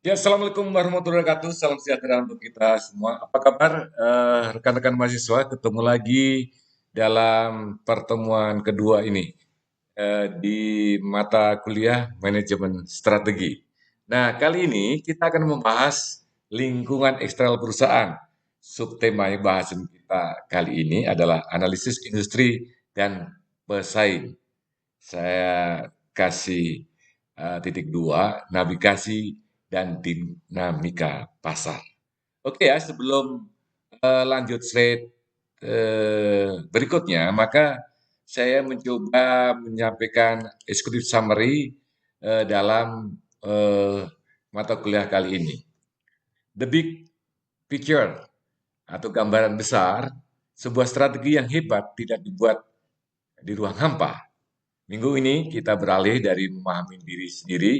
Ya, Assalamualaikum warahmatullahi wabarakatuh. Salam sejahtera untuk kita semua. Apa kabar, rekan-rekan mahasiswa? Ketemu lagi dalam pertemuan kedua ini di mata kuliah manajemen strategi. Nah, kali ini kita akan membahas lingkungan eksternal perusahaan. Subtema bahasan kita kali ini adalah analisis industri dan pesaing. Saya kasih titik dua, navigasi dan dinamika pasar. Oke ya, sebelum lanjut slide berikutnya, maka saya mencoba menyampaikan executive summary dalam eh, mata kuliah kali ini. The big picture atau gambaran besar, sebuah strategi yang hebat tidak dibuat di ruang hampa. Minggu ini kita beralih dari memahami diri sendiri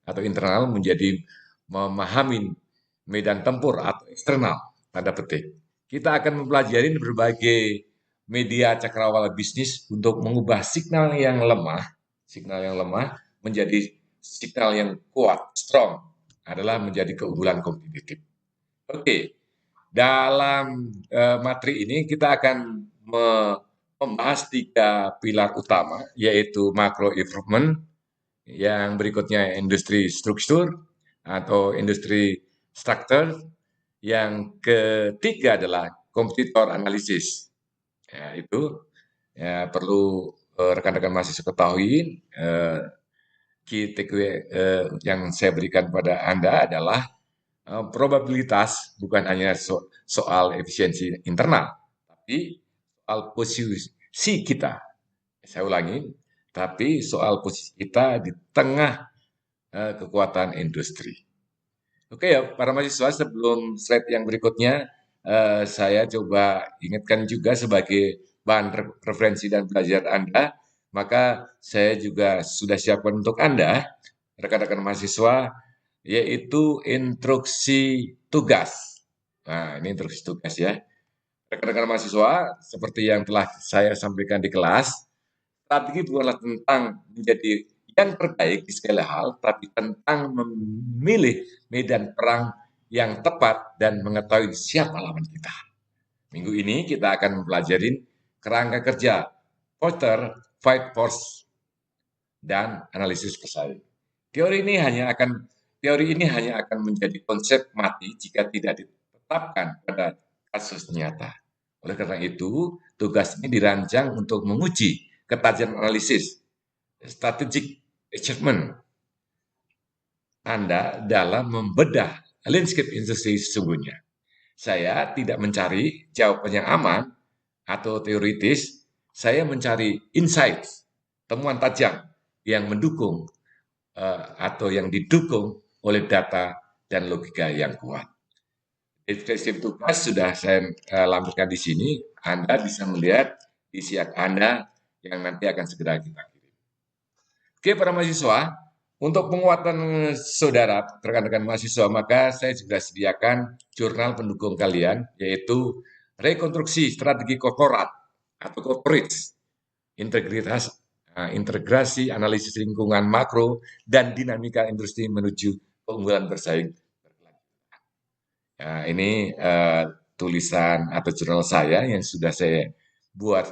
atau internal menjadi memahami medan tempur atau eksternal, tanda petik. Kita akan mempelajari berbagai media cakrawala bisnis untuk mengubah signal yang lemah menjadi signal yang kuat, strong, adalah menjadi keunggulan kompetitif. Oke, dalam materi ini kita akan membahas tiga pilar utama, yaitu macro improvement, yang berikutnya industri struktur atau industri structure, yang ketiga adalah kompetitor analisis. Ya, itu ya, perlu rekan-rekan mahasiswa ketahui. Key takeaway yang saya berikan pada Anda adalah probabilitas bukan hanya soal efisiensi internal, tapi soal posisi kita. Saya ulangi, tapi soal posisi kita di tengah kekuatan industri. Oke ya, para mahasiswa, sebelum slide yang berikutnya, saya coba ingatkan juga sebagai bahan referensi dan belajar Anda, maka saya juga sudah siapkan untuk Anda, rekan-rekan mahasiswa, yaitu instruksi tugas. Nah, ini instruksi tugas ya. Rekan-rekan mahasiswa, seperti yang telah saya sampaikan di kelas, strategi bukanlah tentang menjadi yang terbaik di segala hal, tapi tentang memilih medan perang yang tepat dan mengetahui siapa lawan kita. Minggu ini kita akan mempelajari kerangka kerja, Porter, Fight Force, dan analisis pesaing. Teori ini hanya akan menjadi konsep mati jika tidak ditetapkan pada kasus nyata. Oleh karena itu, tugas ini dirancang untuk menguji ketajaman analisis, strategic achievement Anda dalam membedah landscape industri sesungguhnya. Saya tidak mencari jawaban yang aman atau teoritis, saya mencari insight, temuan tajam yang mendukung atau yang didukung oleh data dan logika yang kuat. Deskripsi tugas sudah saya lampirkan di sini. Anda bisa melihat isi Anda yang nanti akan segera kita kirim. Oke, para mahasiswa, untuk penguatan saudara, rekan-rekan mahasiswa, maka saya juga sediakan jurnal pendukung kalian, yaitu rekonstruksi strategi korporat atau corporate, integritas, integrasi analisis lingkungan makro, dan dinamika industri menuju keunggulan bersaing. Nah, ini tulisan atau jurnal saya yang sudah saya buat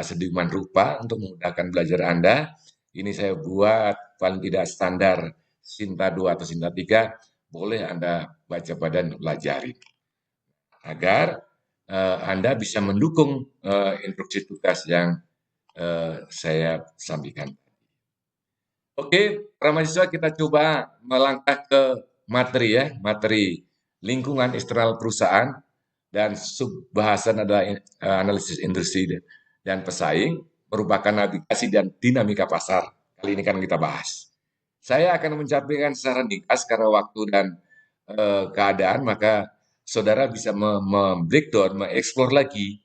sedemikian rupa untuk memudahkan belajar Anda. Ini saya buat paling tidak standar Sinta 2 atau Sinta 3, boleh Anda baca badan pelajari. Agar Anda bisa mendukung instruksi tugas yang saya sampaikan. Oke, para mahasiswa, kita coba melangkah ke materi ya, materi lingkungan eksternal perusahaan dan subbahasan adalah analisis industri dan pesaing, merupakan navigasi dan dinamika pasar. Kali ini kan kita bahas. Saya akan mencapai secara ringkas karena waktu dan keadaan, maka saudara bisa membreakdown, mengeksplor lagi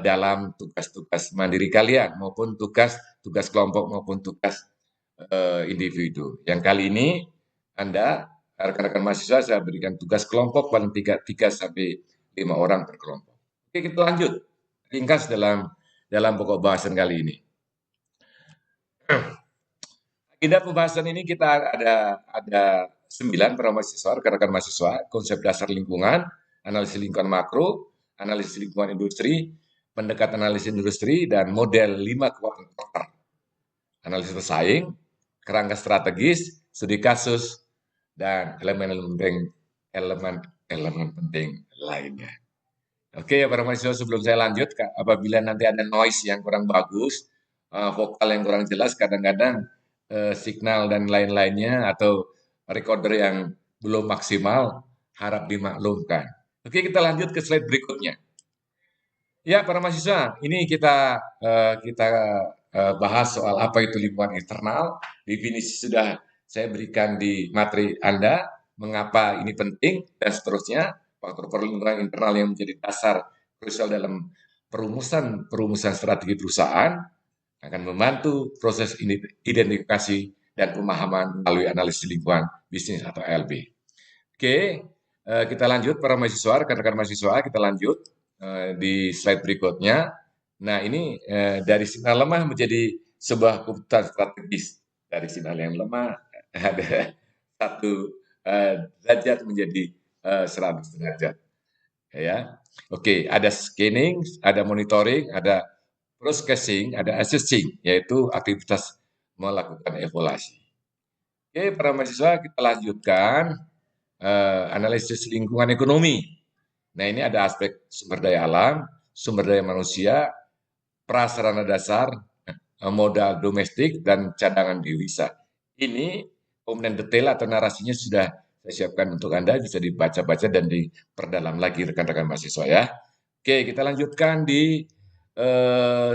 dalam tugas-tugas mandiri kalian maupun tugas kelompok maupun tugas individu. Yang kali ini Anda, rekan-rekan mahasiswa, saya berikan tugas kelompok paling tiga sampai 5 orang per kelompok. Oke, kita lanjut. Ringkas dalam pokok bahasan kali ini. Agenda pembahasan ini kita ada 9 para mahasiswa, rekan-rekan mahasiswa, konsep dasar lingkungan, analisis lingkungan makro, analisis lingkungan industri, pendekatan analisis industri, dan model 5 kekuatan pasar, analisis pesaing, kerangka strategis, studi kasus, dan elemen penting lainnya. Oke ya para mahasiswa, sebelum saya lanjut, apabila nanti ada noise yang kurang bagus, vokal yang kurang jelas, kadang-kadang signal dan lain-lainnya atau recorder yang belum maksimal, harap dimaklumkan. Oke, kita lanjut ke slide berikutnya. Ya, para mahasiswa, ini kita bahas soal apa itu lingkungan internal. Definisi sudah saya berikan di materi Anda, mengapa ini penting, dan seterusnya. Faktor perlindungan internal yang menjadi dasar krusial dalam perumusan strategi perusahaan akan membantu proses identifikasi dan pemahaman melalui analisis lingkungan bisnis atau LB. Oke, kita lanjut para mahasiswa, rekan-rekan mahasiswa, kita lanjut di slide berikutnya. Nah, ini dari sinyal lemah menjadi sebuah kebutuhan strategis. Dari sinyal yang lemah ada 1 derajat menjadi 100 derajat. Ya, oke, ada scanning, ada monitoring, ada processing, ada assessing, yaitu aktivitas melakukan evaluasi. Oke, para mahasiswa, kita lanjutkan analisis lingkungan ekonomi. Nah, ini ada aspek sumber daya alam, sumber daya manusia, prasarana dasar, modal domestik, dan cadangan devisa. Ini komponen detail atau narasinya sudah saya siapkan untuk Anda, bisa dibaca-baca dan diperdalam lagi rekan-rekan mahasiswa ya. Oke, kita lanjutkan di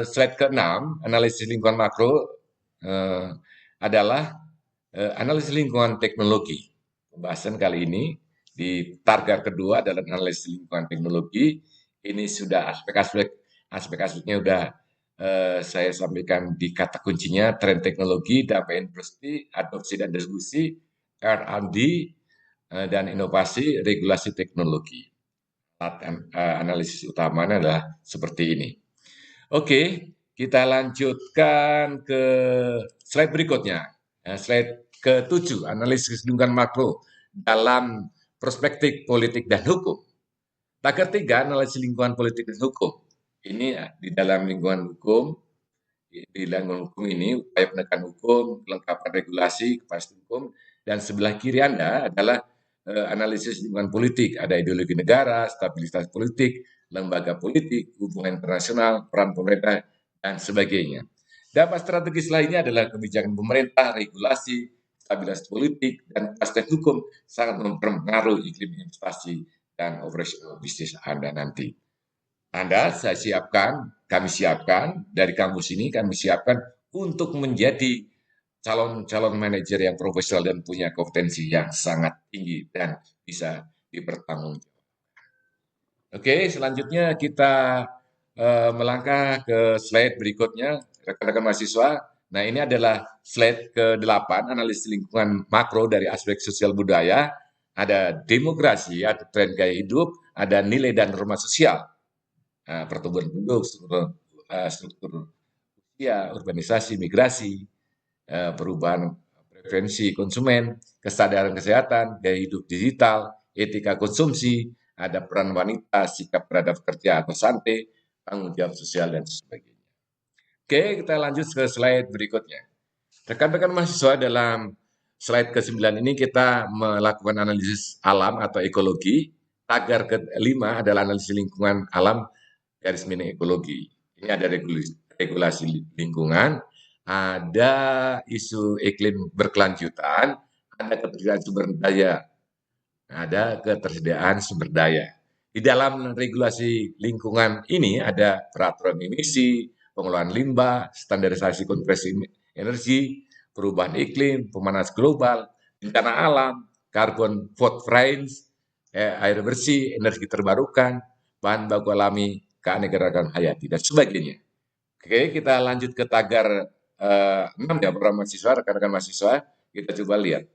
slide ke-6, analisis lingkungan makro adalah analisis lingkungan teknologi. Pembahasan kali ini di target kedua adalah analisis lingkungan teknologi. Ini sudah aspek-aspeknya sudah saya sampaikan di kata kuncinya: tren teknologi, dampak industri, adopsi dan diskusi, R&D, dan inovasi, regulasi teknologi. Analisis utamanya adalah seperti ini. Oke, kita lanjutkan ke slide berikutnya. Slide ke-7, analisis lingkungan makro dalam perspektif politik dan hukum. Tagar 3, analisis lingkungan politik dan hukum. Ini di dalam lingkungan hukum, ini upaya penegakan hukum, kelengkapan regulasi, kepastian hukum, dan sebelah kiri Anda adalah analisis lingkungan politik. Ada ideologi negara, stabilitas politik, lembaga politik, hubungan internasional, peran pemerintah, dan sebagainya. Dampak strategis lainnya adalah kebijakan pemerintah, regulasi, stabilitas politik, dan kepastian hukum sangat mempengaruhi iklim investasi dan operasional bisnis Anda nanti. Saya siapkan, kami siapkan, dari kampus ini kami siapkan untuk menjadi calon manajer yang profesional dan punya kompetensi yang sangat tinggi dan bisa dipertanggungjawabkan. Oke, selanjutnya kita melangkah ke slide berikutnya, rekan-rekan mahasiswa. Nah, ini adalah slide ke-8, analisis lingkungan makro dari aspek sosial budaya. Ada demokrasi, ada tren gaya hidup, ada nilai dan norma sosial, pertumbuhan penduduk, struktur usia, urbanisasi, migrasi, perubahan preferensi konsumen, kesadaran kesehatan, gaya hidup digital, etika konsumsi, ada peran wanita, sikap terhadap kerja atau santai, tanggung jawab sosial, dan sebagainya. Oke, kita lanjut ke slide berikutnya. Rekan-rekan mahasiswa, dalam slide ke-9 ini kita melakukan analisis alam atau ekologi. Tagar ke-5 adalah analisis lingkungan alam garis miring ekologi. Ini ada regulasi lingkungan, ada isu iklim berkelanjutan, ada ketersediaan sumber daya. Di dalam regulasi lingkungan ini ada peraturan emisi, pengelolaan limbah, standarisasi konversi energi, perubahan iklim, pemanasan global, bencana alam, carbon footprint, air bersih, energi terbarukan, bahan baku alami, keanekaragaman hayati, dan sebagainya. Oke, kita lanjut ke tagar 6 ya, para mahasiswa, rekan-rekan mahasiswa, kita coba lihat.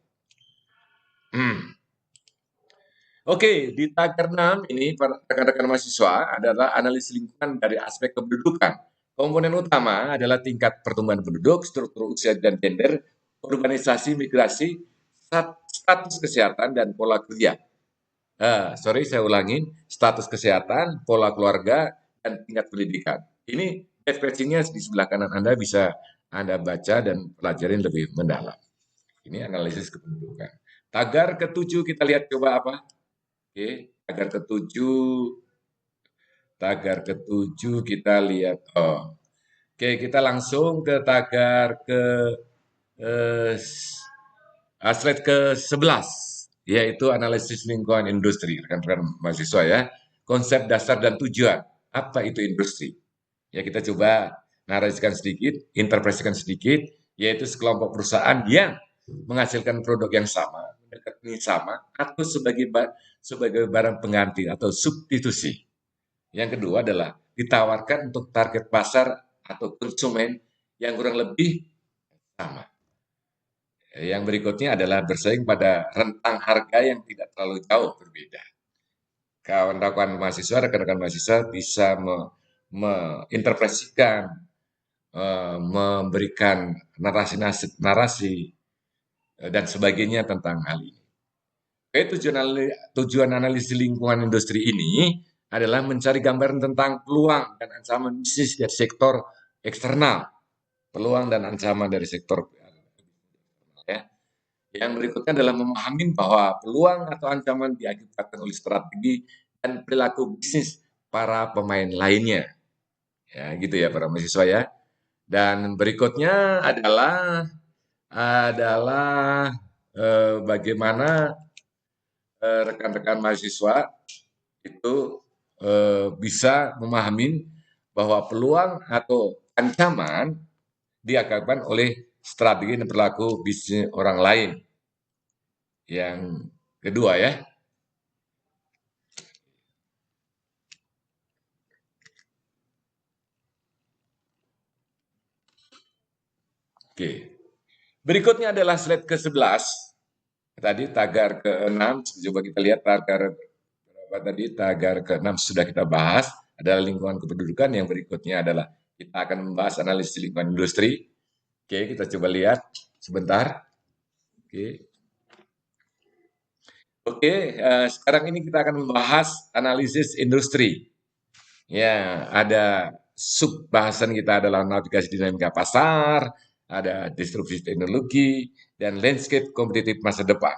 Oke, di tagar 6 ini, rekan-rekan mahasiswa, adalah analisis lingkungan dari aspek kependudukan. Komponen utama adalah tingkat pertumbuhan penduduk, struktur usia dan gender, urbanisasi, migrasi, status kesehatan dan pola kerja. Saya ulangin, status kesehatan, pola keluarga, dan tingkat pendidikan. Ini ekspresinya di sebelah kanan Anda bisa Anda baca dan pelajari lebih mendalam. Ini analisis kependudukan. Tagar ketujuh kita lihat coba apa? Oke, tagar ketujuh kita lihat. Oke, kita langsung ke tagar ke eh, slide ke-11, yaitu analisis lingkungan industri, rekan-rekan mahasiswa ya. Konsep dasar dan tujuan. Apa itu industri? Ya, kita coba narasikan sedikit, interpretasikan sedikit, yaitu sekelompok perusahaan yang menghasilkan produk yang sama, mendekati sama, atau sebagai barang pengganti atau substitusi. Yang kedua adalah ditawarkan untuk target pasar atau konsumen yang kurang lebih sama. Yang berikutnya adalah bersaing pada rentang harga yang tidak terlalu jauh berbeda. Kawan-kawan mahasiswa, rekan-rekan mahasiswa bisa menginterpretasikan, memberikan narasi dan sebagainya tentang hal ini. Tujuan analisis lingkungan industri ini adalah mencari gambaran tentang peluang dan ancaman bisnis dari sektor eksternal, peluang dan ancaman dari sektor ya. Yang berikutnya adalah memahami bahwa peluang atau ancaman diakibatkan oleh strategi dan perilaku bisnis para pemain lainnya. Ya, gitu ya para mahasiswa ya. Dan berikutnya adalah bagaimana rekan-rekan mahasiswa itu bisa memahami bahwa peluang atau ancaman diakibatkan oleh strategi dan perilaku bisnis orang lain. Yang kedua ya. Oke. Berikutnya adalah slide ke-11. Tadi tagar ke-6, coba kita lihat tagar berapa tadi, tagar ke-6 sudah kita bahas, adalah lingkungan kependudukan. Yang berikutnya adalah kita akan membahas analisis lingkungan industri. Oke, kita coba lihat sebentar. Oke. Sekarang ini kita akan membahas analisis industri. Ya, ada sub bahasan kita adalah navigasi dinamika pasar, ada disrupsi teknologi, dan landscape kompetitif masa depan.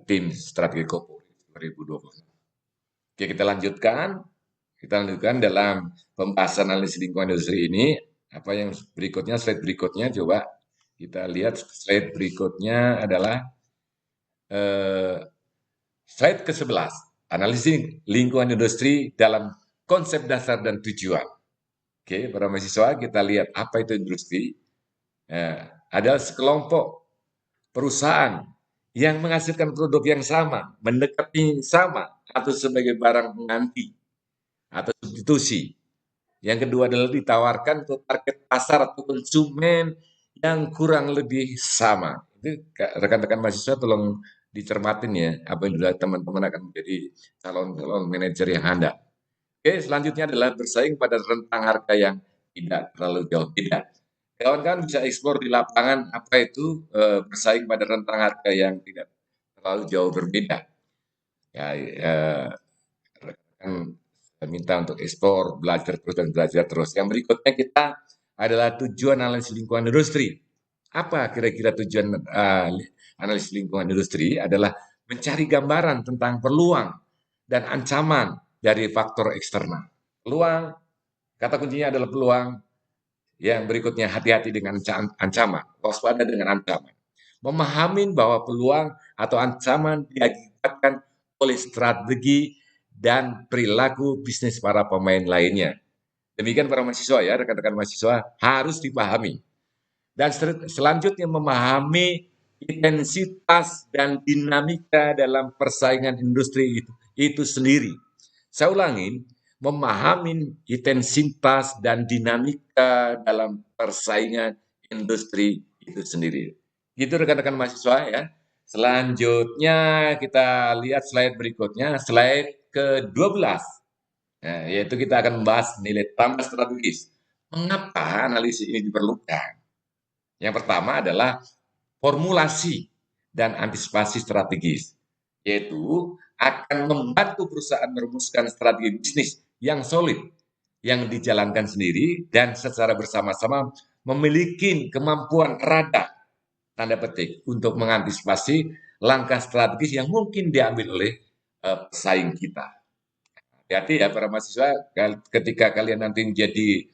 Tim strategi korporasi 2020. Oke, kita lanjutkan dalam pembahasan analisis lingkungan industri ini. Apa yang berikutnya, slide berikutnya, coba kita lihat slide berikutnya adalah slide ke-11, analisis lingkungan industri dalam konsep dasar dan tujuan. Oke, para mahasiswa, kita lihat apa itu industri. Ada sekelompok perusahaan yang menghasilkan produk yang sama, mendekati sama, atau sebagai barang pengganti atau substitusi. Yang kedua adalah ditawarkan untuk target pasar atau konsumen yang kurang lebih sama. Itu rekan-rekan mahasiswa tolong dicermatin ya, apa yang dilihat teman-teman akan menjadi calon manajer yang handal. Oke, selanjutnya adalah bersaing pada rentang harga yang tidak terlalu jauh beda. Kawan-kawan bisa eksplor di lapangan apa itu bersaing pada rentang harga yang tidak terlalu jauh berbeda. Ya, rekan minta untuk eksplor, belajar terus dan belajar terus. Yang berikutnya kita adalah tujuan analisis lingkungan industri. Apa kira-kira tujuan analisis lingkungan industri? Adalah mencari gambaran tentang peluang dan ancaman dari faktor eksternal. Peluang, kata kuncinya adalah peluang. Yang berikutnya hati-hati dengan ancaman, waspada dengan ancaman. Memahami bahwa peluang atau ancaman diakibatkan oleh strategi dan perilaku bisnis para pemain lainnya. Demikian para mahasiswa ya, rekan-rekan mahasiswa harus dipahami. Dan selanjutnya memahami intensitas dan dinamika dalam persaingan industri itu sendiri. Saya ulangi, memahami intensitas dan dinamika dalam persaingan industri itu sendiri. Gitu rekan-rekan mahasiswa ya. Selanjutnya kita lihat slide berikutnya, slide ke-12. Nah, yaitu kita akan membahas nilai tambah strategis. Mengapa analisis ini diperlukan? Yang pertama adalah formulasi dan antisipasi strategis, yaitu akan membantu perusahaan merumuskan strategi bisnis yang solid, yang dijalankan sendiri dan secara bersama-sama memiliki kemampuan radar, tanda petik, untuk mengantisipasi langkah strategis yang mungkin diambil oleh pesaing kita. Hati-hati ya para mahasiswa, ketika kalian nanti menjadi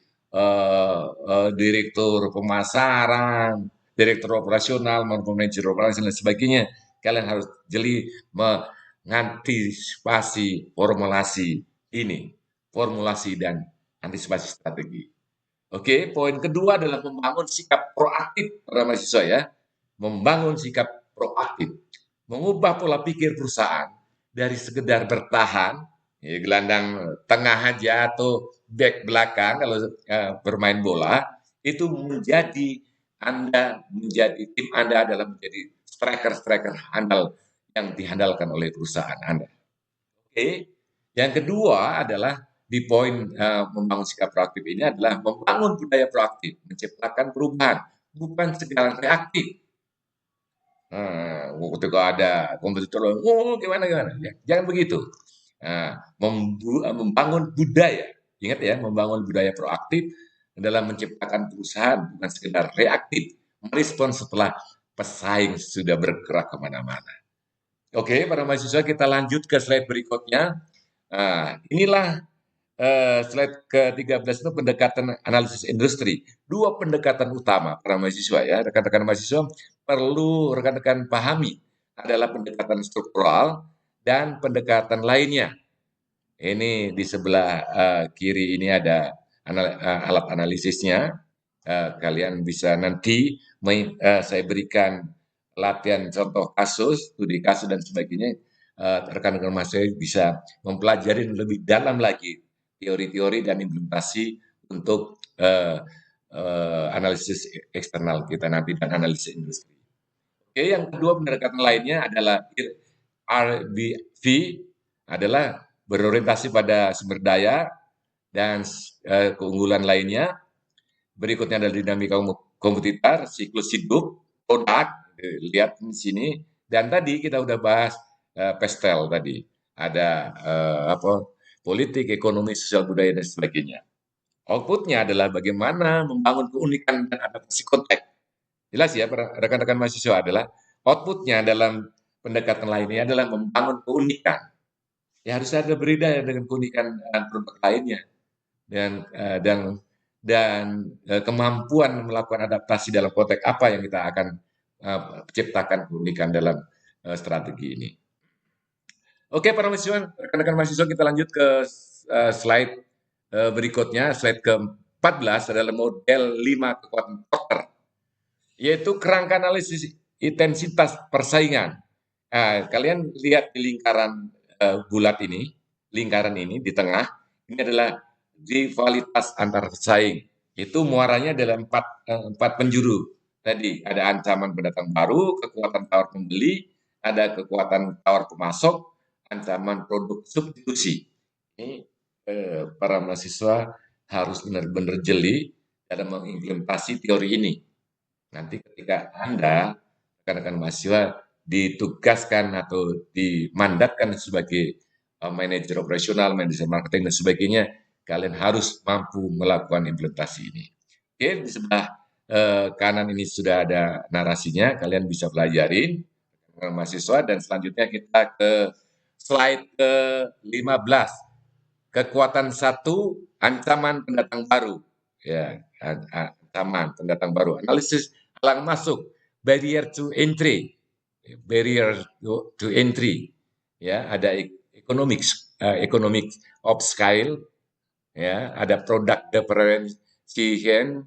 direktur pemasaran, direktur operasional, maupun manajer operasional dan sebagainya, kalian harus jeli mengantisipasi formulasi dan antisipasi strategi. Oke, poin kedua adalah membangun sikap proaktif para mahasiswa ya. Membangun sikap proaktif, mengubah pola pikir perusahaan dari sekedar bertahan, ya, gelandang tengah aja atau back belakang kalau bermain bola, itu menjadi tim Anda adalah menjadi striker-striker handal yang dihandalkan oleh perusahaan Anda. Oke, yang kedua adalah di poin membangun sikap proaktif ini adalah membangun budaya proaktif, menciptakan perubahan, bukan sekedar reaktif. Ketika ada kompetitor, gimana gimana, ya, jangan begitu. Membangun budaya, ingat ya, membangun budaya proaktif dalam menciptakan perusahaan, bukan sekedar reaktif, merespon setelah pesaing sudah bergerak kemana-mana. Oke, para mahasiswa kita lanjut ke slide berikutnya. Inilah slide ke-13 itu pendekatan analisis industri. Dua pendekatan utama para mahasiswa ya, rekan-rekan mahasiswa perlu rekan-rekan pahami adalah pendekatan struktural dan pendekatan lainnya. Ini di sebelah kiri ini ada alat analisisnya. Kalian bisa nanti saya berikan latihan contoh kasus, studi kasus dan sebagainya. Rekan-rekan mahasiswa bisa mempelajari lebih dalam lagi teori-teori dan implementasi untuk analisis eksternal kita nanti dan analisis industri. Oke, yang kedua pendekatan lainnya adalah RBV, adalah berorientasi pada sumber daya dan keunggulan lainnya. Berikutnya adalah dinamika kompetitor, siklus hidup, produk, lihat di sini. Dan tadi kita udah bahas PESTEL tadi, ada politik, ekonomi, sosial budaya dan sebagainya. Outputnya adalah bagaimana membangun keunikan dan adaptasi konteks. Jelas ya, rekan-rekan mahasiswa, adalah outputnya dalam pendekatan lainnya adalah membangun keunikan. Ya harus ada berbeda dengan keunikan produk lainnya dan kemampuan melakukan adaptasi dalam konteks apa yang kita akan ciptakan keunikan dalam strategi ini. Oke, para mahasiswa, rekan-rekan mahasiswa, kita lanjut ke slide berikutnya. Slide ke-14 adalah model 5 kekuatan Porter, yaitu kerangka analisis intensitas persaingan. Kalian lihat di lingkaran bulat ini, lingkaran ini di tengah, ini adalah rivalitas antar pesaing. Itu muaranya dalam empat penjuru. Tadi ada ancaman pendatang baru, kekuatan tawar pembeli, ada kekuatan tawar pemasok, ancaman produk substitusi. Ini para mahasiswa harus benar-benar jeli dalam mengimplementasi teori ini. Nanti ketika Anda, rekan-rekan mahasiswa, ditugaskan atau dimandatkan sebagai manajer operasional, manajer marketing, dan sebagainya, kalian harus mampu melakukan implementasi ini. Oke, di sebelah kanan ini sudah ada narasinya, kalian bisa pelajarin mahasiswa, dan selanjutnya kita ke slide ke-15. Kekuatan satu, ancaman pendatang baru. Ya, ancaman pendatang baru. Analisis halang masuk, barrier to entry. Ya, ada economic of scale, ya, ada product differentiation,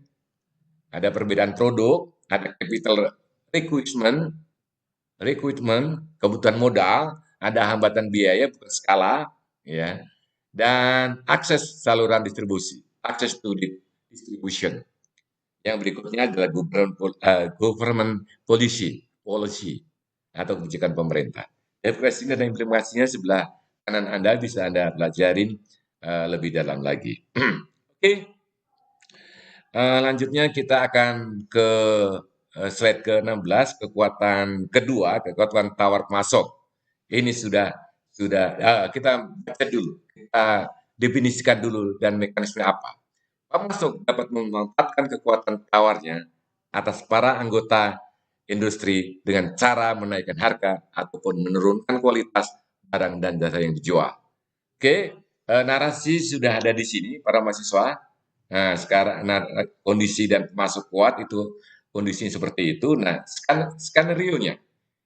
ada perbedaan produk, ada capital requirement, kebutuhan modal, ada hambatan biaya bukan skala, ya, dan akses saluran distribusi, access to distribution. Yang berikutnya adalah government policy atau kebijakan pemerintah. Definisi dan implementasinya sebelah kanan Anda bisa Anda pelajarin lebih dalam lagi. Oke. Lanjutnya kita akan ke slide ke-16, kekuatan kedua, kekuatan tawar masuk. Ini sudah kita baca dulu, kita definisikan dulu dan mekanisme apa. Pemasok dapat memanfaatkan kekuatan tawarnya atas para anggota industri dengan cara menaikkan harga ataupun menurunkan kualitas barang dan jasa yang dijual. Oke, narasi sudah ada di sini para mahasiswa. Nah, sekarang kondisi dan pemasok kuat itu kondisinya seperti itu. Nah, skenario-nya,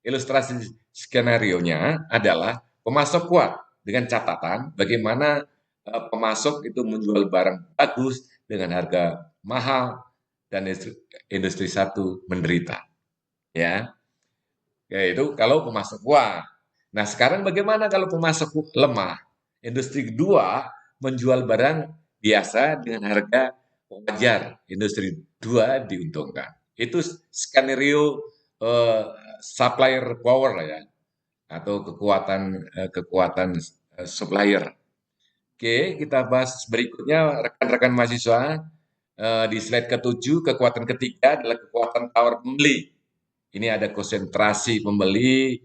ilustrasi skenario-nya adalah pemasok kuat dengan catatan bagaimana pemasok itu menjual barang bagus dengan harga mahal dan industri satu menderita. Ya, yaitu kalau pemasok kuat. Nah, sekarang bagaimana kalau pemasok lemah? Industri kedua menjual barang biasa dengan harga wajar. Industri dua diuntungkan. Itu skenario eh, supplier power lah ya, atau kekuatan supplier. Oke, kita bahas berikutnya rekan-rekan mahasiswa. Di slide ke-7, kekuatan ketiga adalah kekuatan tawar pembeli. Ini ada konsentrasi pembeli,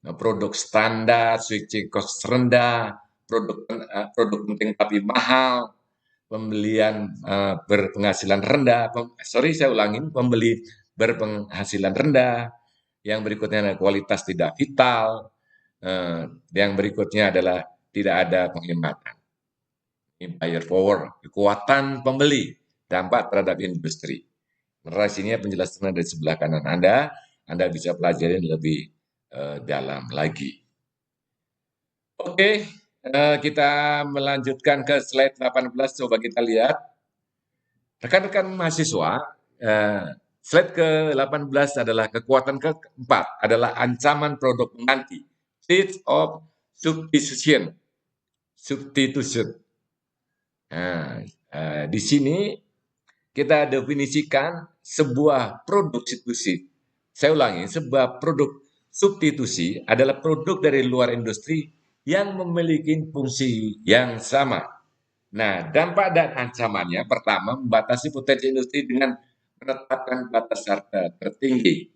produk standar, switching cost rendah, produk penting tapi mahal, pembelian berpenghasilan rendah. Saya ulangin, pembeli berpenghasilan rendah. Yang berikutnya adalah kualitas tidak vital. Yang berikutnya adalah tidak ada penghematan. Ini buyer power, kekuatan pembeli, dampak terhadap industri. Narasinya penjelasannya dari sebelah kanan Anda bisa pelajari lebih dalam lagi. Oke, kita melanjutkan ke slide 18, coba kita lihat. Rekan-rekan mahasiswa, slide ke-18 adalah kekuatan keempat, adalah ancaman produk pengganti, threat of substitution. Nah, di sini kita definisikan sebuah produk substitusi. Saya ulangi, sebuah produk substitusi adalah produk dari luar industri yang memiliki fungsi yang sama. Nah, dampak dan ancamannya pertama membatasi potensi industri dengan menetapkan batas harga tertinggi.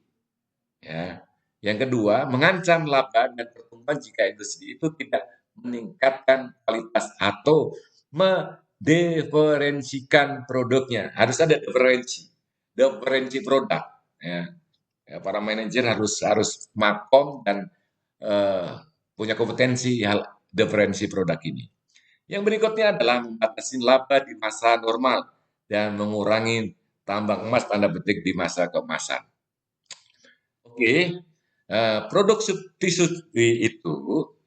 Ya. Yang kedua, mengancam laba dan pertumbuhan jika industri itu tidak meningkatkan kualitas atau mendiferensikan produknya. Harus ada diferensi produk. Ya. Para manajer harus makom dan punya kompetensi hal diferensi produk ini. Yang berikutnya adalah membatasi laba di masa normal dan mengurangi tambang emas tanda petik di masa keemasan. Oke, produk substitusi itu,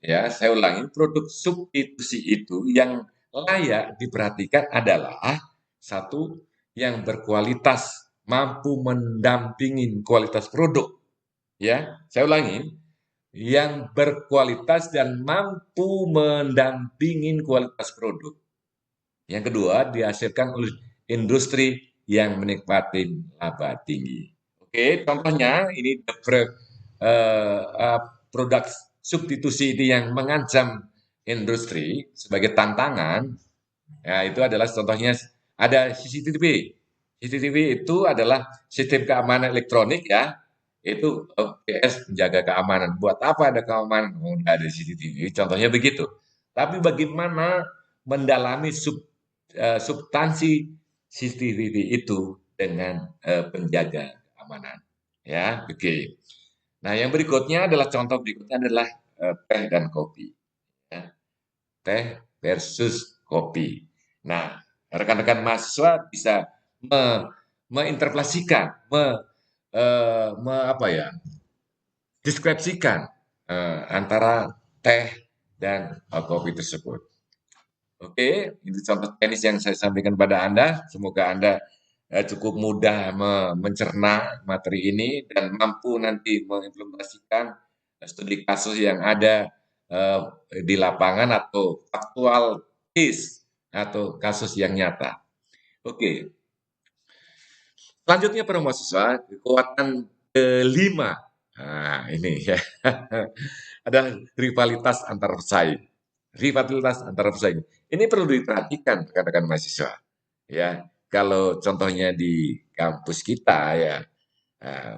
ya saya ulangi, produk substitusi itu yang layak diperhatikan adalah satu, yang berkualitas, mampu mendampingi kualitas produk. Ya, saya ulangi, yang berkualitas dan mampu mendampingi kualitas produk. Yang kedua, dihasilkan oleh industri yang menikmati laba tinggi. Oke, contohnya ini produk substitusi ini yang mengancam industri sebagai tantangan. Ya, itu adalah contohnya ada CCTV. CCTV itu adalah sistem keamanan elektronik ya. Itu PS menjaga keamanan. Buat apa ada keamanan? Oh, ada CCTV. Contohnya begitu. Tapi bagaimana mendalami substansi CCTV itu dengan penjaga keamanan. Ya, oke. Okay. Nah, yang berikutnya adalah contoh berikutnya adalah teh dan kopi. Ya. Teh versus kopi. Nah, rekan-rekan mahasiswa bisa menginterpretasikan, deskripsikan antara teh dan kopi tersebut. Oke, ini contoh teknis yang saya sampaikan pada Anda. Semoga Anda cukup mudah mencerna materi ini dan mampu nanti mengimplementasikan studi kasus yang ada di lapangan atau faktual case atau kasus yang nyata. Oke, selanjutnya para mahasiswa, kekuatan kelima. Nah, ini ya adalah rivalitas antar pesaing. Rivalitas antar pesaing. Ini perlu diperhatikan rekan-rekan mahasiswa. Ya, kalau contohnya di kampus kita ya,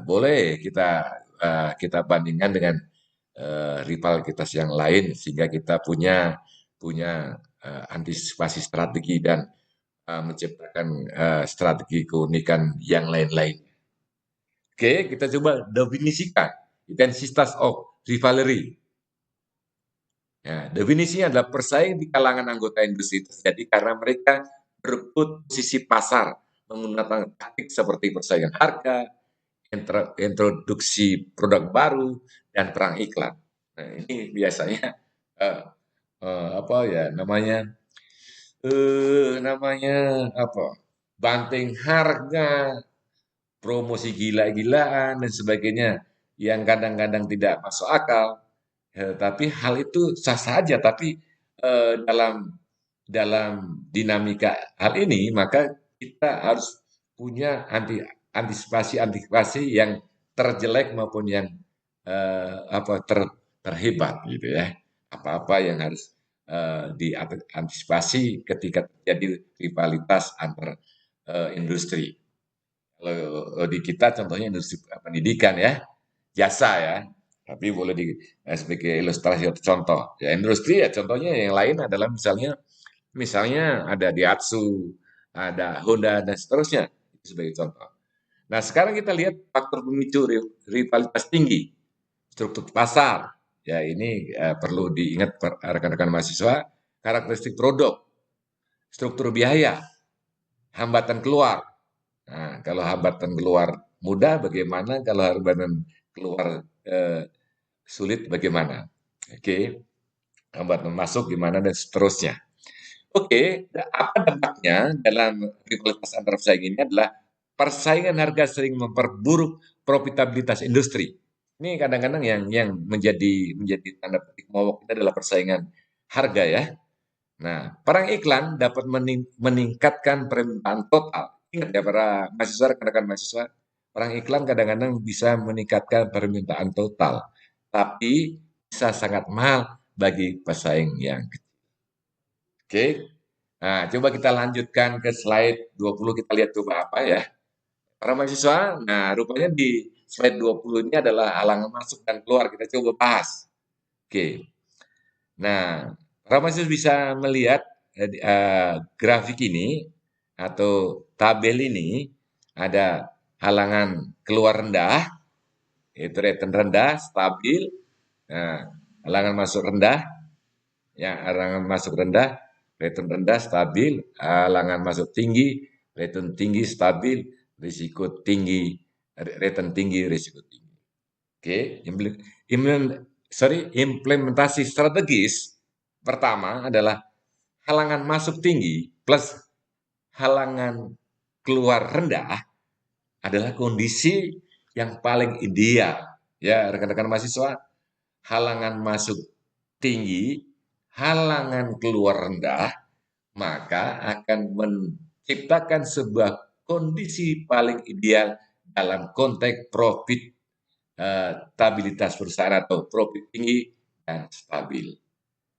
Boleh kita bandingkan dengan rivalitas yang lain sehingga kita punya antisipasi strategi dan menciptakan strategi keunikan yang lain-lain. Oke, kita coba definisikan intensitas of rivalry. Ya, definisinya adalah persaing di kalangan anggota industri terjadi karena mereka berebut posisi pasar menggunakan taktik seperti persaingan harga, introduksi produk baru, dan perang iklan. Nah, ini biasanya eh, apa ya namanya apa banting harga, promosi gila-gilaan dan sebagainya yang kadang-kadang tidak masuk akal. Tapi hal itu sah saja, tapi dalam dalam dinamika hal ini maka kita harus punya antisipasi yang terjelek maupun yang terhebat gitu ya. Apa-apa yang harus diantisipasi ketika terjadi rivalitas antar industri. Kalau di kita contohnya industri pendidikan ya, jasa ya. Tapi boleh sebagai ilustrasi atau contoh. Ya industri ya contohnya yang lain adalah misalnya ada Daihatsu, ada Honda dan seterusnya itu sebagai contoh. Nah, sekarang kita lihat faktor pemicu rivalitas tinggi, struktur pasar. Ya, ini perlu diingat rekan-rekan mahasiswa, karakteristik produk, struktur biaya, hambatan keluar. Nah, kalau hambatan keluar mudah bagaimana? Kalau hambatan keluar sulit bagaimana? Oke, hambatan masuk gimana dan seterusnya. Oke, apa dampaknya dalam rivalitas antar pesaing ini adalah persaingan harga sering memperburuk profitabilitas industri. Ini kadang-kadang yang menjadi tanda petik momok itu adalah persaingan harga ya. Nah, perang iklan dapat meningkatkan permintaan total. Ingat ya para mahasiswa, rekan-rekan mahasiswa, perang iklan kadang-kadang bisa meningkatkan permintaan total, tapi bisa sangat mahal bagi pesaing yang kecil. Oke. Nah, coba kita lanjutkan ke slide 20, kita lihat coba apa ya. Para mahasiswa, nah rupanya di slide 20 ini adalah halangan masuk dan keluar. Kita coba bahas. Oke. Nah, para mahasiswa bisa melihat grafik ini atau tabel ini ada halangan keluar rendah, yaitu return rendah, stabil. Nah, halangan masuk rendah, ya halangan masuk rendah, return rendah, stabil, halangan masuk tinggi, return tinggi, stabil, risiko tinggi, return tinggi, risiko tinggi. Oke, implementasi strategis pertama adalah halangan masuk tinggi plus halangan keluar rendah adalah kondisi yang paling ideal. Ya, rekan-rekan mahasiswa, halangan masuk tinggi, halangan keluar rendah, maka akan menciptakan sebuah kondisi paling ideal dalam konteks profit stabilitas perusahaan atau profit tinggi dan stabil.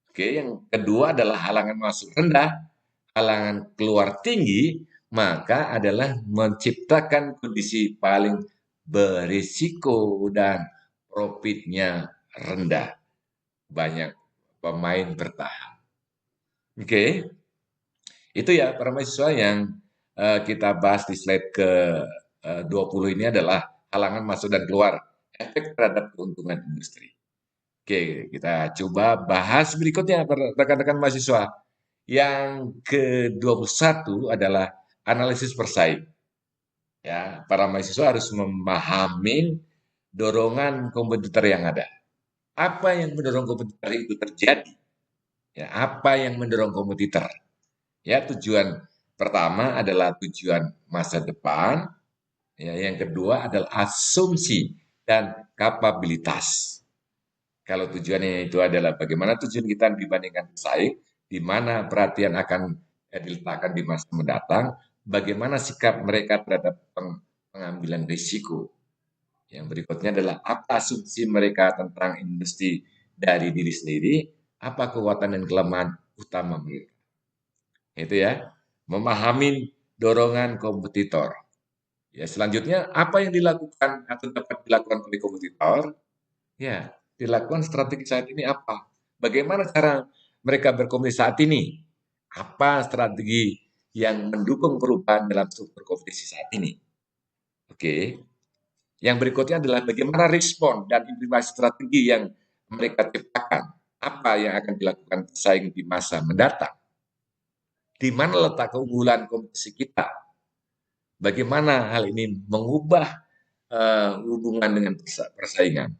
Oke, yang kedua adalah halangan masuk rendah, halangan keluar tinggi, maka adalah menciptakan kondisi paling berisiko dan profitnya rendah. Banyak pemain bertahan. Oke, itu ya para mahasiswa yang kita bahas di slide ke 20 ini adalah halangan masuk dan keluar, efek terhadap keuntungan industri. Oke, kita coba bahas berikutnya rekan-rekan mahasiswa. Yang ke-21 adalah analisis persaing. Ya, para mahasiswa harus memahami dorongan kompetitor yang ada. Apa yang mendorong kompetitor itu terjadi? Ya, apa yang mendorong kompetitor? Ya, tujuan pertama adalah tujuan masa depan. Ya, yang kedua adalah asumsi dan kapabilitas. Kalau tujuannya itu adalah bagaimana tujuan kita dibandingkan pesaing, di mana perhatian akan diletakkan di masa mendatang, bagaimana sikap mereka terhadap pengambilan risiko. Yang berikutnya adalah apa asumsi mereka tentang industri dari diri sendiri, apa kekuatan dan kelemahan utama mereka. Itu ya, memahami dorongan kompetitor. Ya, selanjutnya apa yang dilakukan atau dapat dilakukan oleh kompetitor? Ya, dilakukan strategi saat ini apa? Bagaimana cara mereka berkompetisi saat ini? Apa strategi yang mendukung perubahan dalam struktur kompetisi saat ini? Oke. Yang berikutnya adalah bagaimana respon dan implementasi strategi yang mereka ciptakan. Apa yang akan dilakukan pesaing di masa mendatang? Di mana letak keunggulan kompetisi kita? Bagaimana hal ini mengubah hubungan dengan persaingan?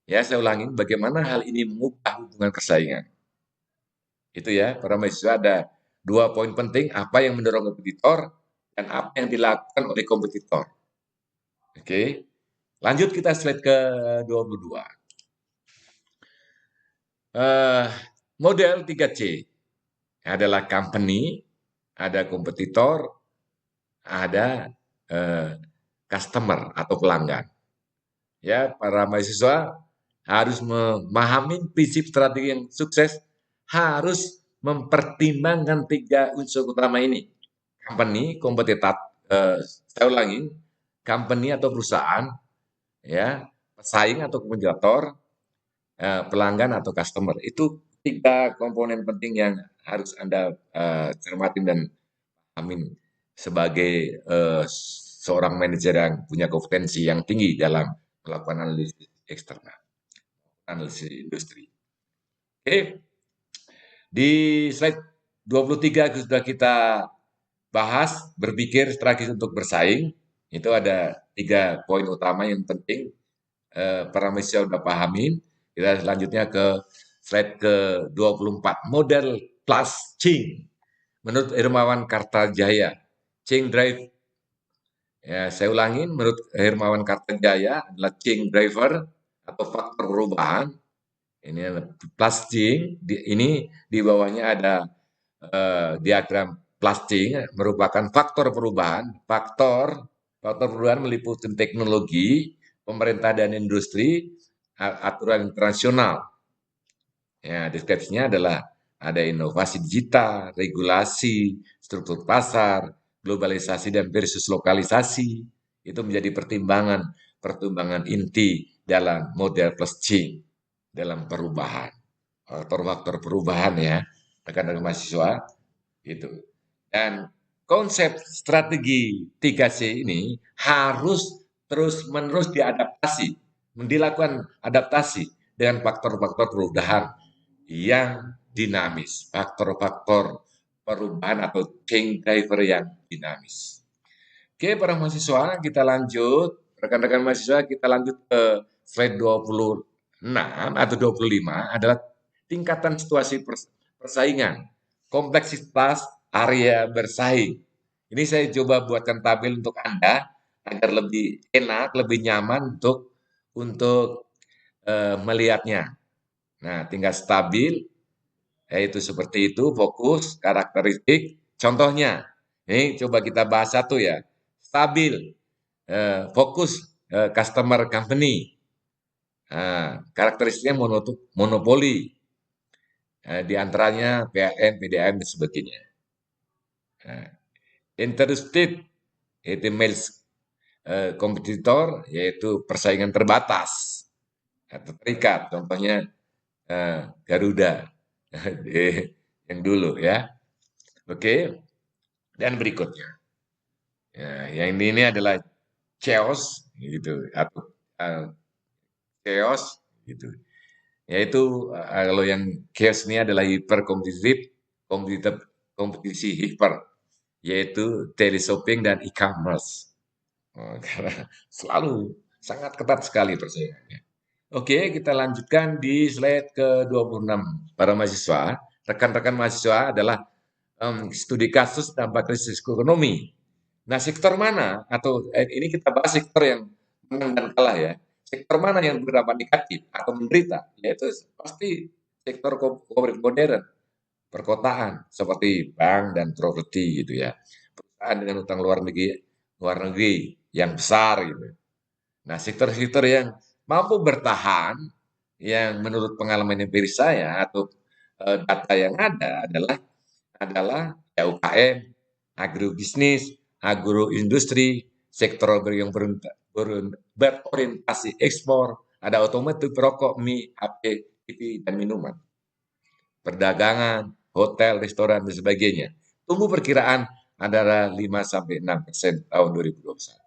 Ya, saya ulangi, bagaimana hal ini mengubah hubungan persaingan? Itu ya, para mahasiswa ada 2 poin penting, apa yang mendorong kompetitor dan apa yang dilakukan oleh kompetitor. Oke, lanjut kita slide ke 22. Model 3C adalah company, ada kompetitor, ada customer atau pelanggan. Ya, para mahasiswa harus memahami prinsip strategi yang sukses, harus mempertimbangkan 3 unsur utama ini. Company, kompetitor, saya ulangi, company atau perusahaan, ya, pesaing atau kompetitor, pelanggan atau customer. Itu 3 komponen penting yang harus Anda cermatin dan pahamin sebagai seorang manajer yang punya kompetensi yang tinggi dalam melakukan analisis eksternal, analisis industri. Oke, di slide 23 sudah kita bahas berpikir strategis untuk bersaing. Itu ada 3 poin utama yang penting para mahasiswa sudah pahamin. Kita selanjutnya ke slide ke-24, model plus Ching. Menurut Hermawan Kartajaya, Ching Drive, ya saya ulangin, menurut Hermawan Kartajaya adalah Ching Driver atau faktor perubahan. Ini plus Ching, ini di bawahnya ada diagram plus Ching, merupakan faktor perubahan. Faktor perubahan meliputi teknologi, pemerintah dan industri, aturan internasional. Ya, deskripsinya adalah ada inovasi digital, regulasi, struktur pasar, globalisasi dan versus lokalisasi. Itu menjadi pertimbangan inti dalam model plus C dalam perubahan. Faktor-faktor perubahan ya, rekan-rekan mahasiswa itu. Dan konsep strategi 3C ini harus terus-menerus diadaptasi, dilakukan adaptasi dengan faktor-faktor perubahan yang dinamis, faktor-faktor perubahan atau change driver yang dinamis. Oke, para mahasiswa, kita lanjut. Rekan-rekan mahasiswa, kita lanjut ke slide 26 atau 25 adalah tingkatan situasi persaingan, kompleksitas area bersaing. Ini saya coba buatkan tabel untuk Anda agar lebih enak, lebih nyaman untuk melihatnya. Nah, tingkat stabil, yaitu seperti itu, fokus, karakteristik. Contohnya, ini coba kita bahas satu ya. Stabil, fokus, customer company. Nah, karakteristiknya monopoli, di antaranya PLN, PDAM, dan sebagainya. Nah, interested, itu males kompetitor, yaitu persaingan terbatas atau terikat. Contohnya Garuda yang dulu ya. Oke, dan berikutnya. Ya, yang ini adalah chaos gitu atau chaos gitu. Yaitu kalau yang chaos ini adalah hiperkompetitif, kompetisi hiper, yaitu teleshopping dan e-commerce. Karena selalu sangat ketat sekali persaingannya. Oke, kita lanjutkan di slide ke-26. Para mahasiswa, rekan-rekan mahasiswa adalah studi kasus dampak krisis ekonomi. Nah, sektor mana atau ini kita bahas sektor yang menang dan kalah ya. Sektor mana yang berdampak negatif atau menderita? Yaitu pasti sektor modern, perkotaan seperti bank dan properti gitu ya. Perusahaan dengan utang luar negeri yang besar gitu. Nah, sektor-sektor yang mampu bertahan, yang menurut pengalaman empiris saya atau data yang ada adalah ya UKM, agrobisnis, agroindustri, sektor yang berorientasi ekspor, ada otomotif, rokok, mie, HP, TV, dan minuman, perdagangan, hotel, restoran, dan sebagainya. Tumbuh perkiraan antara 5-6% tahun 2021.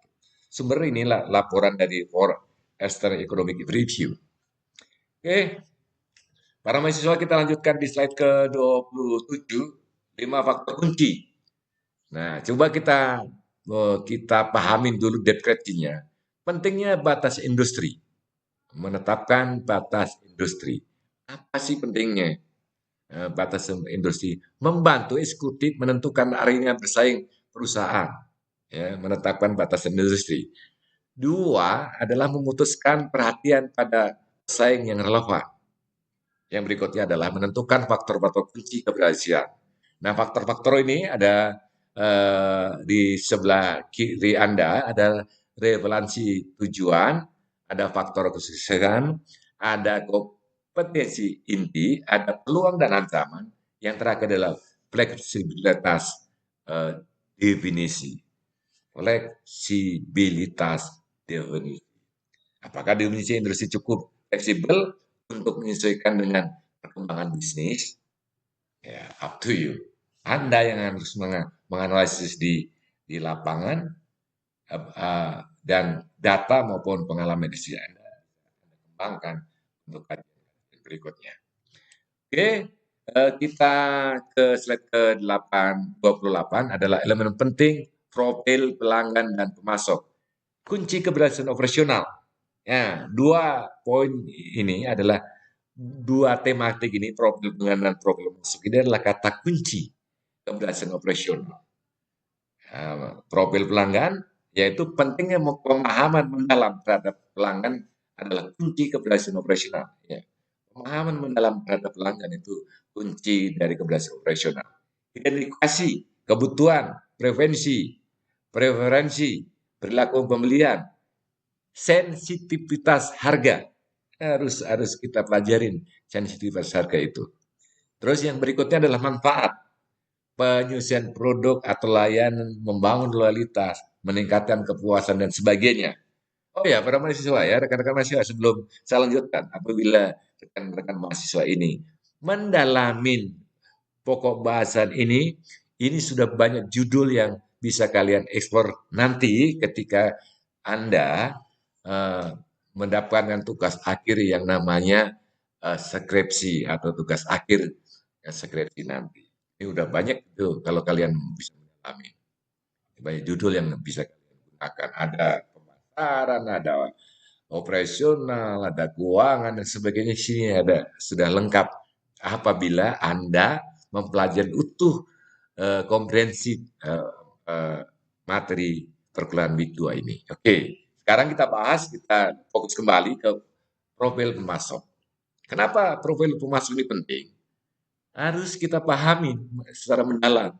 Sumber inilah laporan dari Forrester Economic Review. Oke, para mahasiswa kita lanjutkan di slide ke-27, 5 faktor kunci. Nah, coba kita pahamin dulu deskripsinya. Pentingnya batas industri, menetapkan batas industri. Apa sih pentingnya batas industri? Membantu eksekutif menentukan area bersaing perusahaan, ya, menetapkan batas industri. Dua adalah memutuskan perhatian pada pesaing yang relevan. Yang berikutnya adalah menentukan faktor-faktor kunci keberhasilan. Nah, faktor-faktor ini ada di sebelah kiri Anda, ada relevansi tujuan, ada faktor kesuksesan, ada kompetensi inti, ada peluang dan ancaman, yang terakhir adalah fleksibilitas definisi. Fleksibilitas definisi. Apakah definisi industri cukup fleksibel untuk menyesuaikan dengan perkembangan bisnis? Ya, up to you. Anda yang harus menganalisis di lapangan dan data maupun pengalaman di sini Anda kembangkan untuk kajian berikutnya. Oke, kita ke slide ke-28 adalah elemen penting profil pelanggan dan pemasok. Kunci keberhasilan operasional. Ya, dua poin ini adalah dua tematik ini, profil pelanggan dan profil pemasok ini adalah kata kunci keberhasilan operasional. Profil pelanggan yaitu pentingnya pemahaman mendalam terhadap pelanggan adalah kunci keberhasilan operasional. Ya. Pemahaman mendalam terhadap pelanggan itu kunci dari keberhasilan operasional. Identifikasi kebutuhan, preferensi, perilaku pembelian, sensitivitas harga. Harus kita pelajarin sensitivitas harga itu. Terus yang berikutnya adalah manfaat. Penyusunan produk atau layanan, membangun loyalitas, meningkatkan kepuasan dan sebagainya. Oh ya, para mahasiswa ya, rekan-rekan mahasiswa, sebelum saya lanjutkan, apabila rekan-rekan mahasiswa ini mendalamin pokok bahasan ini sudah banyak judul yang bisa kalian eksplor nanti ketika Anda mendapatkan tugas akhir yang namanya skripsi atau tugas akhir skripsi nanti. Ini udah banyak tuh kalau kalian bisa mengalami. Banyak judul yang bisa kalian gunakan. Ada pemasaran, ada operasional, ada keuangan dan sebagainya. Sini ada sudah lengkap apabila Anda mempelajari utuh komprehensif materi perkuliahan week 2 ini. Oke, sekarang kita fokus kembali ke profil pemasok. Kenapa profil pemasok ini penting? Harus kita pahami secara mendalam.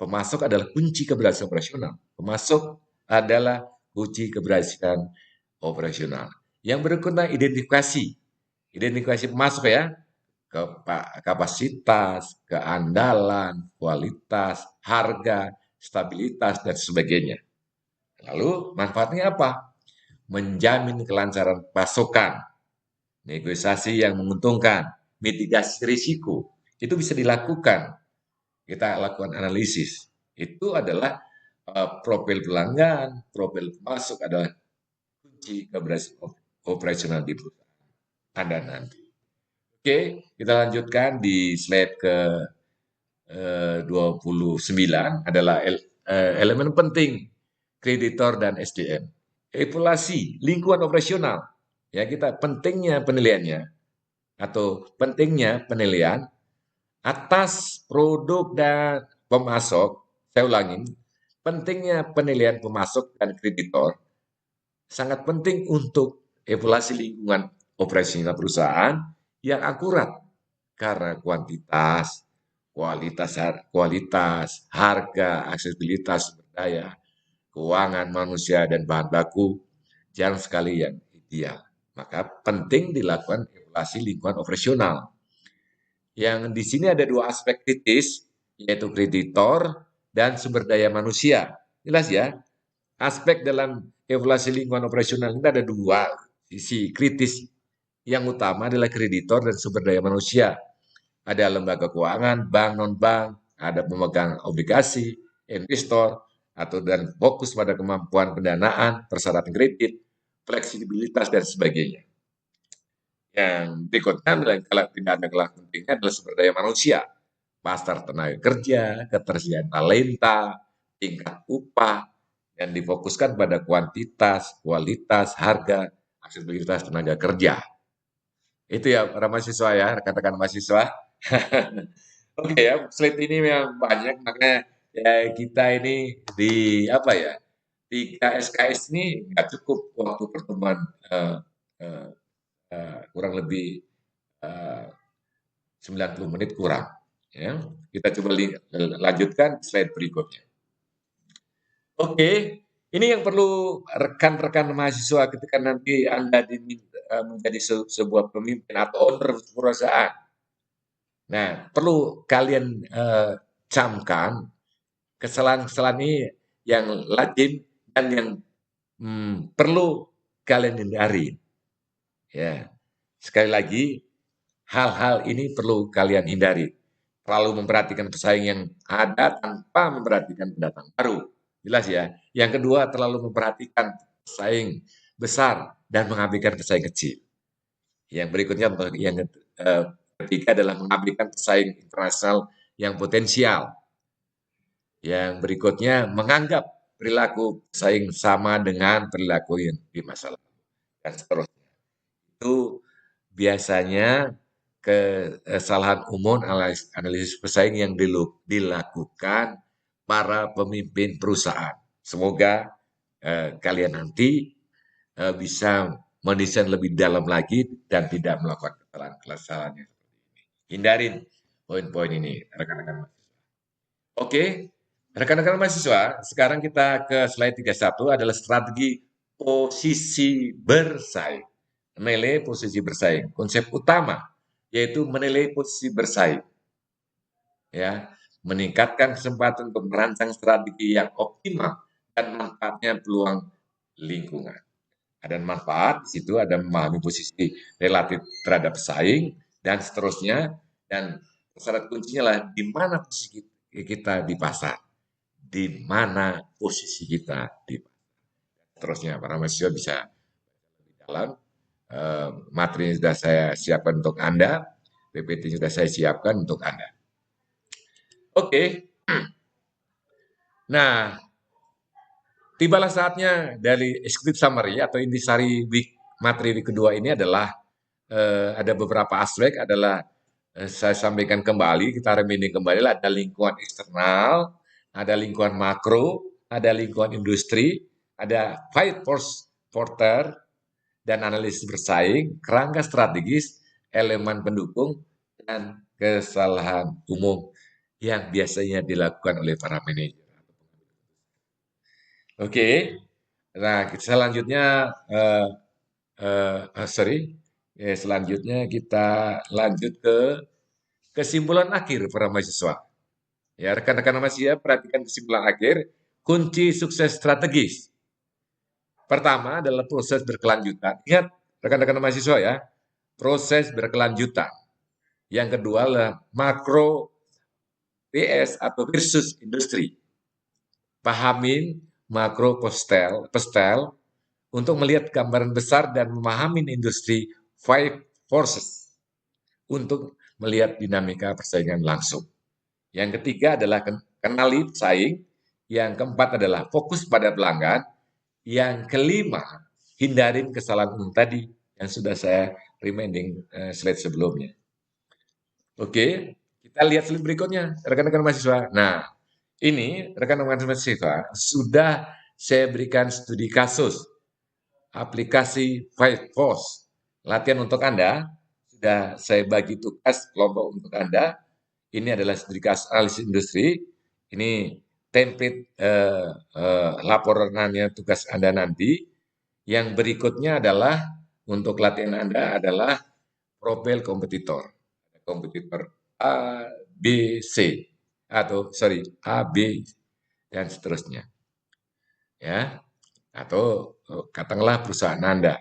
Pemasok adalah kunci keberhasilan operasional. Pemasok adalah kunci keberhasilan operasional. Yang berikutnya identifikasi. Identifikasi pemasok ya. Kapasitas, keandalan, kualitas, harga, stabilitas, dan sebagainya. Lalu manfaatnya apa? Menjamin kelancaran pasokan, negosiasi yang menguntungkan, mitigasi risiko. Itu bisa dilakukan. Kita lakukan analisis. Itu adalah profil pelanggan, profil pemasok adalah kunci keberhasilan operasional di perusahaan Anda nanti. Oke, kita lanjutkan di slide ke 29 adalah elemen penting kreditor dan SDM. Evaluasi lingkungan operasional. Ya, kita pentingnya penilaiannya atau pentingnya penilaian atas produk dan pemasok. Saya ulangin, pentingnya penilaian pemasok dan kreditor sangat penting untuk evaluasi lingkungan operasional perusahaan yang akurat karena kualitas, harga, aksesibilitas sumber daya, keuangan manusia dan bahan baku jarang sekali yang ideal. Maka penting dilakukan evaluasi lingkungan operasional. Yang di sini ada dua aspek kritis, yaitu kreditor dan sumber daya manusia. Jelas ya? aspek dalam evaluasi lingkungan operasional ini ada dua sisi kritis. Yang utama adalah kreditor dan sumber daya manusia. Ada lembaga keuangan, bank, non-bank, ada pemegang obligasi, investor, atau dan fokus pada kemampuan pendanaan, persyaratan kredit, fleksibilitas, dan sebagainya. Yang berikutnya adalah kalau tidak ada kelas pentingnya adalah sumber daya manusia, pasar tenaga kerja, ketersediaan talenta, tingkat upah, yang difokuskan pada kuantitas, kualitas, harga, aksesibilitas tenaga kerja. Itu ya para mahasiswa ya, rekan-rekan mahasiswa. Oke ya, slide ini memang banyak, makanya ya kita ini di apa ya, 3 SKS ini nggak cukup waktu pertemuan eh, eh, kurang lebih eh, 90 menit kurang. Ya. Kita coba lanjutkan slide berikutnya. Oke, ini yang perlu rekan-rekan mahasiswa ketika nanti Anda diminta menjadi sebuah pemimpin atau owner perusahaan. Nah, perlu kalian camkan kesalahan-kesalahan ini yang lazim dan yang perlu kalian hindari. Ya, sekali lagi, hal-hal ini perlu kalian hindari. Terlalu memperhatikan pesaing yang ada tanpa memperhatikan pendatang baru. Jelas ya. Yang kedua, terlalu memperhatikan pesaing besar dan mengabaikan pesaing kecil. Yang berikutnya, yang ketiga adalah mengabaikan pesaing internasional yang potensial. Yang berikutnya, menganggap perilaku pesaing sama dengan perilaku yang di masa lalu. Dan seterusnya. Itu biasanya kesalahan umum analisis pesaing yang dilakukan para pemimpin perusahaan. Semoga kalian nanti bisa mendesain lebih dalam lagi dan tidak melakukan kesalahan-kesalahan yang seperti ini. Hindarin poin-poin ini, rekan-rekan. Oke, rekan-rekan mahasiswa, sekarang kita ke slide 31 adalah strategi posisi bersaing. Menilai posisi bersaing. Konsep utama yaitu menilai posisi bersaing. Ya, meningkatkan kesempatan untuk merancang strategi yang optimal dan manfaatnya peluang lingkungan. Ada manfaat, di situ ada memahami posisi relatif terhadap pesaing dan seterusnya, dan syarat kuncinya lah di mana posisi kita di pasar, di mana posisi kita di pasar. Terusnya para mahasiswa bisa lebih dalam materi yang sudah saya siapkan untuk Anda, PPT sudah saya siapkan untuk Anda. Oke, nah tibalah saatnya dari executive summary atau intisari materi week kedua ini adalah ada beberapa aspek adalah saya sampaikan kembali, kita reminding kembali ada lingkungan eksternal, ada lingkungan makro, ada lingkungan industri, ada fight force porter, dan analisis bersaing, kerangka strategis, elemen pendukung, dan kesalahan umum yang biasanya dilakukan oleh para manajer. Oke, nah selanjutnya, selanjutnya kita lanjut ke kesimpulan akhir para mahasiswa. Ya, rekan-rekan mahasiswa perhatikan kesimpulan akhir, kunci sukses strategis. Pertama adalah proses berkelanjutan. Ingat, rekan-rekan mahasiswa ya, proses berkelanjutan. Yang kedua adalah makro PS atau versus industri. Pahamin makro postel untuk melihat gambaran besar dan memahami industri five forces untuk melihat dinamika persaingan langsung. Yang ketiga adalah kenali pesaing. Yang keempat adalah fokus pada pelanggan. Yang kelima, hindarin kesalahan umum tadi yang sudah saya reminding slide sebelumnya. Oke, kita lihat slide berikutnya, rekan-rekan mahasiswa. Nah, ini rekan-rekan mahasiswa sudah saya berikan studi kasus aplikasi Five Force. Latihan untuk Anda, sudah saya bagi tugas kelompok untuk Anda. Ini adalah studi kasus analisis industri. Ini template laporannya tugas Anda nanti. Yang berikutnya adalah untuk latihan Anda adalah profil kompetitor. Kompetitor A, B, C atau sorry A, B dan seterusnya. Ya. atau katakanlah perusahaan Anda.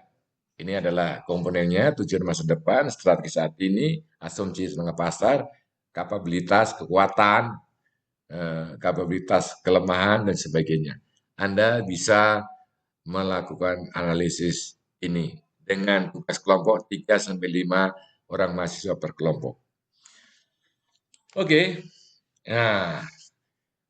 Ini adalah komponennya, tujuan masa depan, strategi saat ini, asumsi setengah pasar, kapabilitas, kekuatan, kapabilitas, kelemahan, dan sebagainya. Anda bisa melakukan analisis ini dengan tugas kelompok 3 sampai 5 orang mahasiswa per kelompok. Oke, nah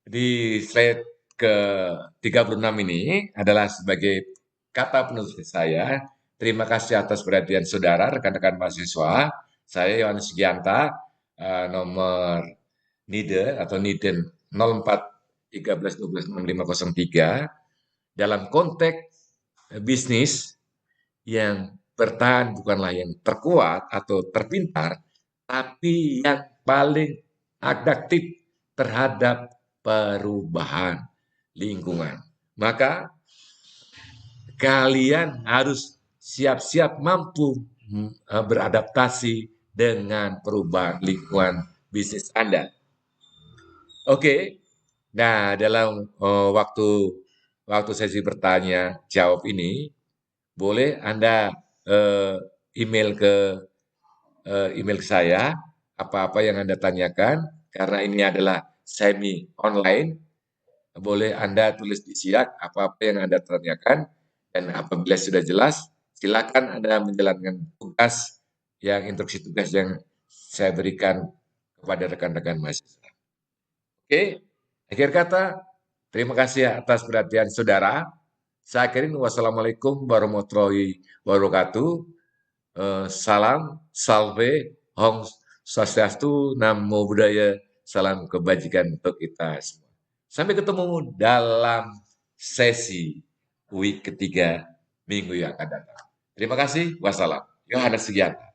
di slide ke-36 ini adalah sebagai kata penutup saya. Terima kasih atas perhatian saudara, rekan-rekan mahasiswa. Saya Yohanes Gianta, nomor NIDE atau NIDEN 04 13 12 6503. Dalam konteks bisnis yang bertahan bukanlah yang terkuat atau terpintar, tapi yang paling adaptif terhadap perubahan lingkungan. Maka kalian harus siap-siap mampu beradaptasi dengan perubahan lingkungan bisnis Anda. Oke, nah dalam waktu sesi bertanya jawab ini, boleh Anda email ke email saya apa-apa yang Anda tanyakan, karena ini adalah semi online. Boleh Anda tulis di siak apa-apa yang Anda tanyakan, dan apabila sudah jelas, silakan Anda menjalankan tugas instruksi tugas yang saya berikan kepada rekan-rekan mahasiswa. Oke, akhir kata, terima kasih atas perhatian saudara. Saya akhiri, wassalamualaikum warahmatullahi wabarakatuh. Salam, salve, Om Swastiastu, Namo Buddhaya, salam kebajikan untuk kita semua. Sampai ketemu dalam sesi week ketiga minggu yang akan datang. Terima kasih, wassalam. Yohanes Sugiarto.